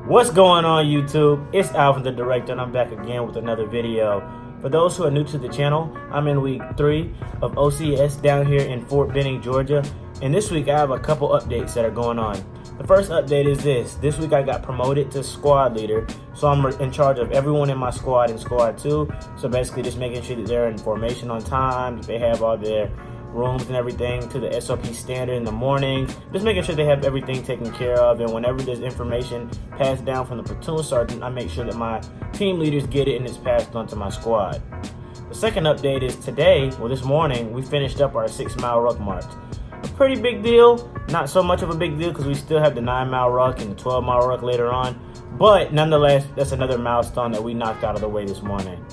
What's going on YouTube? It's Alvin the director and I'm back again with another video. For those who are new to the channel, I'm in week 3 of OCS down here in Fort Benning, Georgia. And this week I have a couple updates that are going on. The first update is this week I got promoted to squad leader. So I'm in charge of everyone in my squad and squad 2. So basically just making sure that they're in formation on time, that they have all their rooms and everything to the SOP standard in the morning, just making sure they have everything taken care of. And whenever there's information passed down from the platoon sergeant, I make sure that my team leaders get it and it's passed on to my squad. The second update is this morning, we finished up our 6-mile ruck march. A pretty big deal, not so much of a big deal because we still have the 9-mile ruck and the 12-mile ruck later on, but nonetheless, that's another milestone that we knocked out of the way this morning.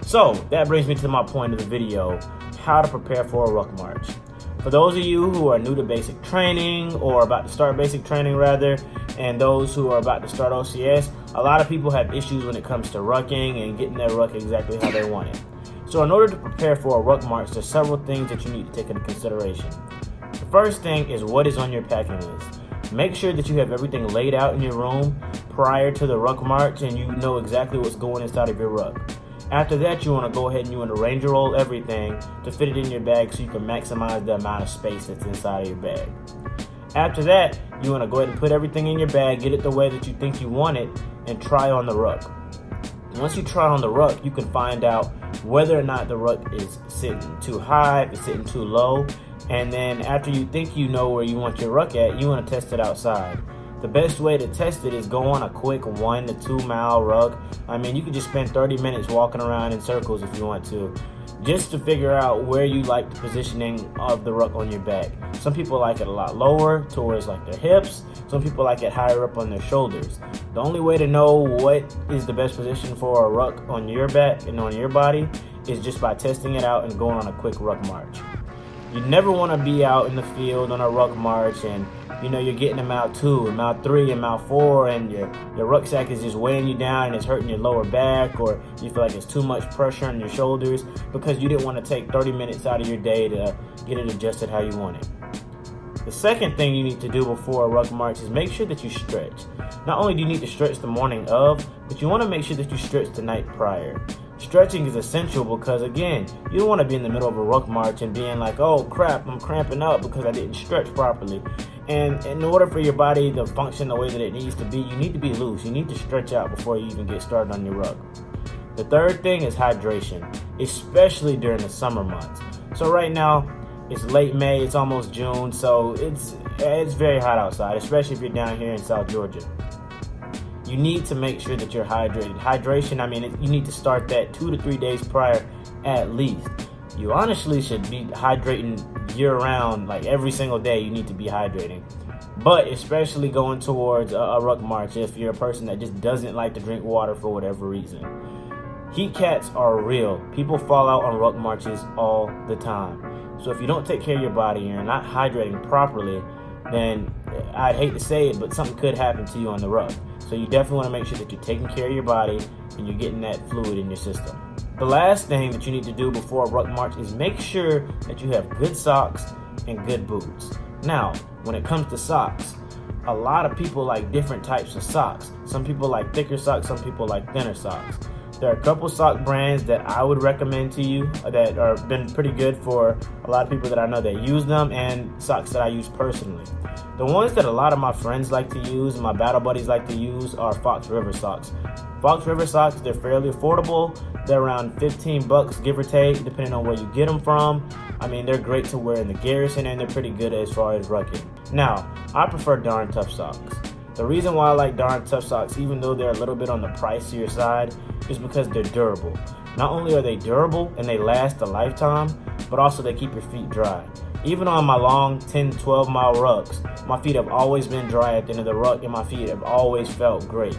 So that brings me to my point of the video: how to prepare for a ruck march. For those of you who are new to basic training or about to start basic training rather, and those who are about to start OCS, a lot of people have issues when it comes to rucking and getting their ruck exactly how they want it. So in order to prepare for a ruck march, there's several things that you need to take into consideration. The first thing is what is on your packing list. Make sure that you have everything laid out in your room prior to the ruck march and you know exactly what's going inside of your ruck. After that, you want to go ahead and you want to ranger roll everything to fit it in your bag so you can maximize the amount of space that's inside of your bag. After that, you want to go ahead and put everything in your bag, get it the way that you think you want it, and try on the ruck. Once you try on the ruck, you can find out whether or not the ruck is sitting too high, if it's sitting too low, and then after you think you know where you want your ruck at, you want to test it outside. The best way to test it is go on a quick 1 to 2 mile ruck. I mean, you could just spend 30 minutes walking around in circles if you want to, just to figure out where you like the positioning of the ruck on your back. Some people like it a lot lower towards like their hips. Some people like it higher up on their shoulders. The only way to know what is the best position for a ruck on your back and on your body is just by testing it out and going on a quick ruck march. You never want to be out in the field on a ruck march and you're getting to mile 2 and mile 3 and mile 4 and your rucksack is just weighing you down and it's hurting your lower back, or you feel like it's too much pressure on your shoulders because you didn't want to take 30 minutes out of your day to get it adjusted how you want it. The second thing you need to do before a ruck march is make sure that you stretch. Not only do you need to stretch the morning of, but you want to make sure that you stretch the night prior. Stretching is essential because, again, you don't want to be in the middle of a ruck march and being like, oh crap, I'm cramping up because I didn't stretch properly. And in order for your body to function the way that it needs to be, you need to be loose. You need to stretch out before you even get started on your ruck. The third thing is hydration, especially during the summer months. So right now, it's late May, it's almost June, so it's very hot outside, especially if you're down here in South Georgia. You need to make sure that you're hydrated. Hydration, you need to start that 2 to 3 days prior at least. You honestly should be hydrating year-round, like every single day you need to be hydrating. But especially going towards a ruck march if you're a person that just doesn't like to drink water for whatever reason. Heat cats are real. People fall out on ruck marches all the time. So if you don't take care of your body and you're not hydrating properly, then I'd hate to say it, but something could happen to you on the ruck. So you definitely want to make sure that you're taking care of your body and you're getting that fluid in your system. The last thing that you need to do before a ruck march is make sure that you have good socks and good boots. Now, when it comes to socks, a lot of people like different types of socks. Some people like thicker socks, some people like thinner socks. There are a couple sock brands that I would recommend to you that have been pretty good for a lot of people that I know that use them, and socks that I use personally. The ones that a lot of my friends like to use and my battle buddies like to use are Fox River socks. Fox River socks, they're fairly affordable. They're around 15 bucks, give or take, depending on where you get them from. They're great to wear in the garrison and they're pretty good as far as rucking. Now, I prefer Darn Tough socks. The reason why I like Darn Tough socks, even though they're a little bit on the pricier side, is because they're durable. Not only are they durable and they last a lifetime, but also they keep your feet dry. Even on my long 10 to 12 mile rucks, my feet have always been dry at the end of the ruck and my feet have always felt great.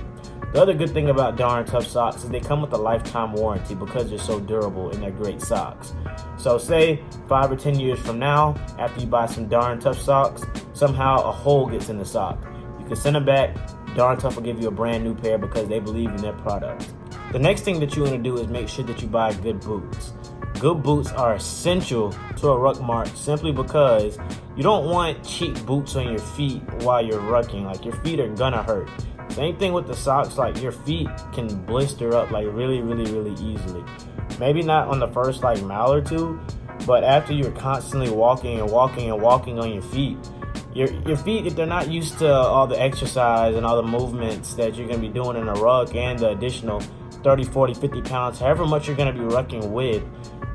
The other good thing about Darn Tough socks is they come with a lifetime warranty because they're so durable and they're great socks. So say 5 or 10 years from now, after you buy some Darn Tough socks, somehow a hole gets in the sock. You can send them back. Darn Tough will give you a brand new pair because they believe in their product. The next thing that you want to do is make sure that you buy good boots. Good boots are essential to a ruck march simply because you don't want cheap boots on your feet while you're rucking. Like, your feet are gonna hurt. Same thing with the socks. Like, your feet can blister up like really easily. Maybe not on the first like mile or two, but after you're constantly walking on your feet, your feet, if they're not used to all the exercise and all the movements that you're going to be doing in a ruck and the additional 30, 40, 50 pounds, however much you're going to be rucking with,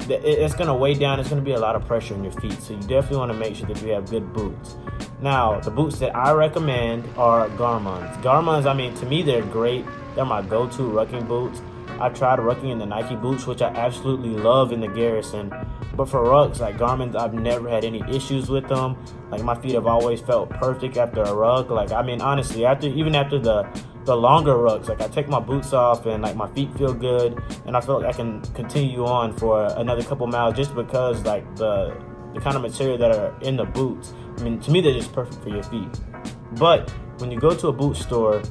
it's going to weigh down. It's going to be a lot of pressure on your feet. So you definitely want to make sure that you have good boots. Now, the boots that I recommend are Garmin's. Garmin's, I mean, to me, they're great. They're my go-to rucking boots. I tried rucking in the Nike boots, which I absolutely love in the Garrison. But for rucks, like Garmin's, I've never had any issues with them. Like, my feet have always felt perfect after a ruck. Like, I mean, honestly, even after the longer rucks, like, I take my boots off and like my feet feel good, and I feel like I can continue on for another couple miles just because like the kind of material that are in the boots. I mean, to me, they're just perfect for your feet. But when you go to a boot store,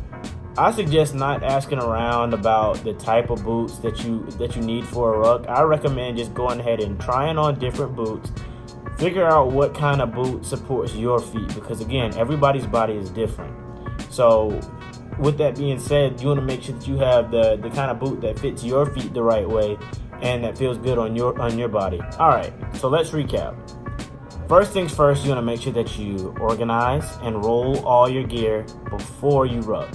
I suggest not asking around about the type of boots that you need for a ruck. I recommend just going ahead and trying on different boots. Figure out what kind of boot supports your feet, because again, everybody's body is different. So with that being said, you want to make sure that you have the kind of boot that fits your feet the right way and that feels good on your body. All right, so let's recap. First things first, you want to make sure that you organize and roll all your gear before you ruck.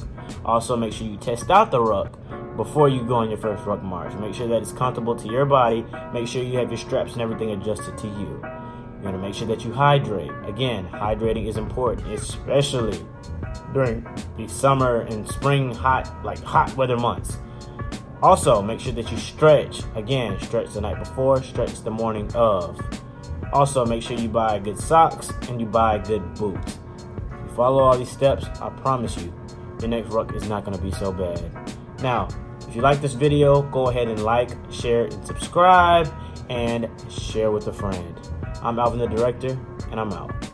Also, make sure you test out the ruck before you go on your first ruck march. Make sure that it's comfortable to your body. Make sure you have your straps and everything adjusted to you. You want to make sure that you hydrate. Again, hydrating is important, especially during the summer and spring hot weather months. Also, make sure that you stretch. Again, stretch the night before, stretch the morning of. Also, make sure you buy good socks and you buy good boots. If you follow all these steps, I promise you, your next ruck is not going to be so bad. Now, if you like this video, go ahead and like, share, and subscribe, and share with a friend. I'm Alvin the Director, and I'm out.